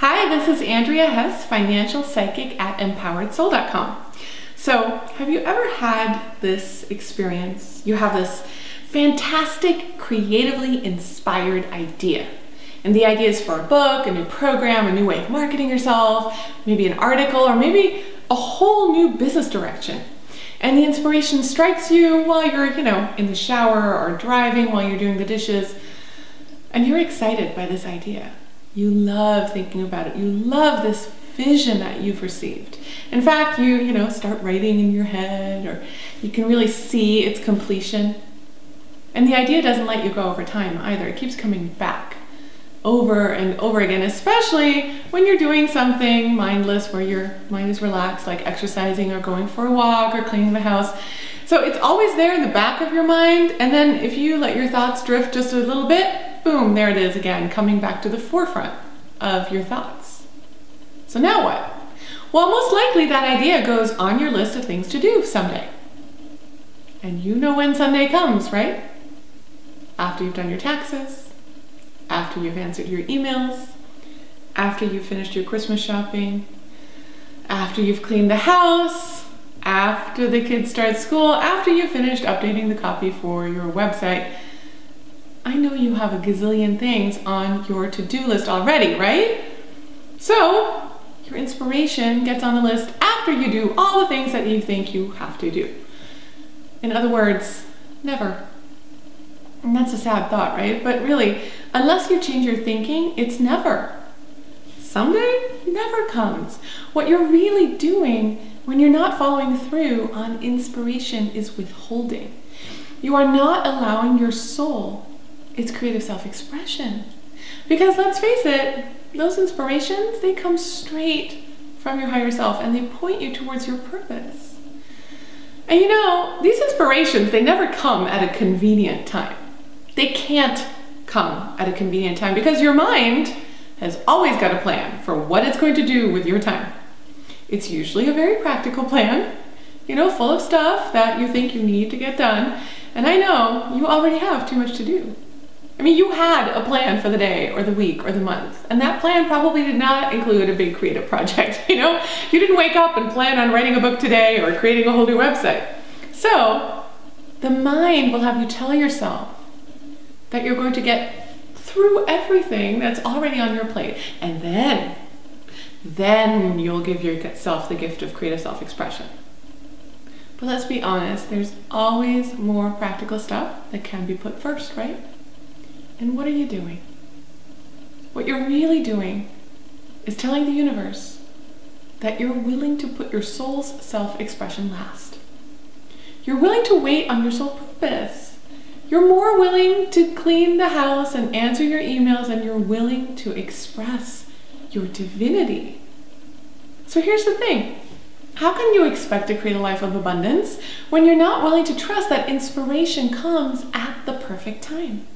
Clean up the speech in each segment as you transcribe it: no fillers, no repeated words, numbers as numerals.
Hi, this is Andrea Hess, financial psychic at empoweredsoul.com. So, have you ever had this experience? You have this fantastic, creatively inspired idea. And the idea is for a book, a new program, a new way of marketing yourself, maybe an article, or maybe a whole new business direction. And the inspiration strikes you while you're, in the shower or driving while you're doing the dishes. And you're excited by this idea. You love thinking about it. You love this vision that you've received. In fact, you start writing in your head, or you can really see its completion. And the idea doesn't let you go over time either. It keeps coming back over and over again, especially when you're doing something mindless where your mind is relaxed, like exercising or going for a walk or cleaning the house. So it's always there in the back of your mind, and then if you let your thoughts drift just a little bit, boom, there it is again, coming back to the forefront of your thoughts. So now what? Well, most likely that idea goes on your list of things to do someday. And you know when Sunday comes, right? After you've done your taxes, after you've answered your emails, after you've finished your Christmas shopping, after you've cleaned the house, after the kids start school, after you've finished updating the copy for your website. I know you have a gazillion things on your to-do list already, right? So your inspiration gets on the list after you do all the things that you think you have to do. In other words, never. And that's a sad thought, right? But really, unless you change your thinking, it's never. Someday never comes. What you're really doing when you're not following through on inspiration is withholding. You are not allowing your soul its creative self-expression. Because let's face it, those inspirations, they come straight from your higher self and they point you towards your purpose. And these inspirations, they never come at a convenient time. They can't come at a convenient time because your mind has always got a plan for what it's going to do with your time. It's usually a very practical plan, full of stuff that you think you need to get done. And I know you already have too much to do. I mean, you had a plan for the day or the week or the month, and that plan probably did not include a big creative project. You didn't wake up and plan on writing a book today or creating a whole new website. So the mind will have you tell yourself that you're going to get through everything that's already on your plate, and then you'll give yourself the gift of creative self-expression. But let's be honest, there's always more practical stuff that can be put first, right? And what are you doing? What you're really doing is telling the universe that you're willing to put your soul's self-expression last. You're willing to wait on your soul purpose. You're more willing to clean the house and answer your emails, and you're willing to express your divinity. So here's the thing. How can you expect to create a life of abundance when you're not willing to trust that inspiration comes at the perfect time?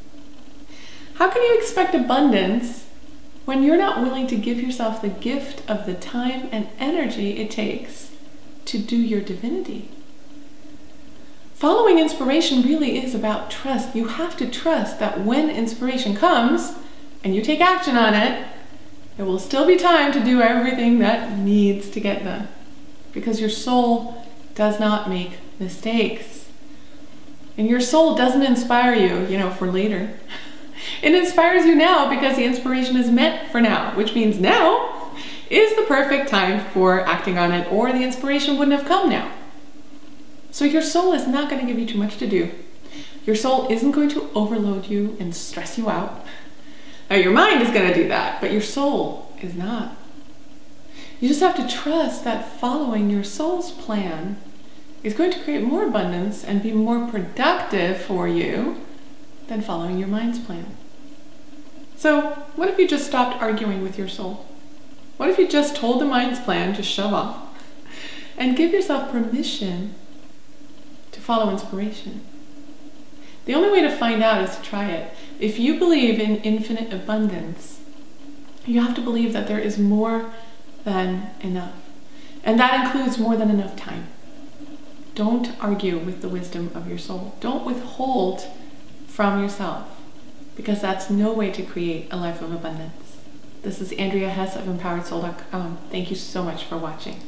How can you expect abundance when you're not willing to give yourself the gift of the time and energy it takes to do your divinity? Following inspiration really is about trust. You have to trust that when inspiration comes and you take action on it, there will still be time to do everything that needs to get done. Because your soul does not make mistakes. And your soul doesn't inspire you, for later. It inspires you now because the inspiration is meant for now, which means now is the perfect time for acting on it, or the inspiration wouldn't have come now. So your soul is not going to give you too much to do. Your soul isn't going to overload you and stress you out. Now your mind is going to do that, but your soul is not. You just have to trust that following your soul's plan is going to create more abundance and be more productive for you than following your mind's plan. So what if you just stopped arguing with your soul? What if you just told the mind's plan, just shove off, and give yourself permission to follow inspiration? The only way to find out is to try it. If you believe in infinite abundance, you have to believe that there is more than enough. And that includes more than enough time. Don't argue with the wisdom of your soul. Don't withhold from yourself, because that's no way to create a life of abundance. This is Andrea Hess of EmpoweredSoul.com. Thank you so much for watching.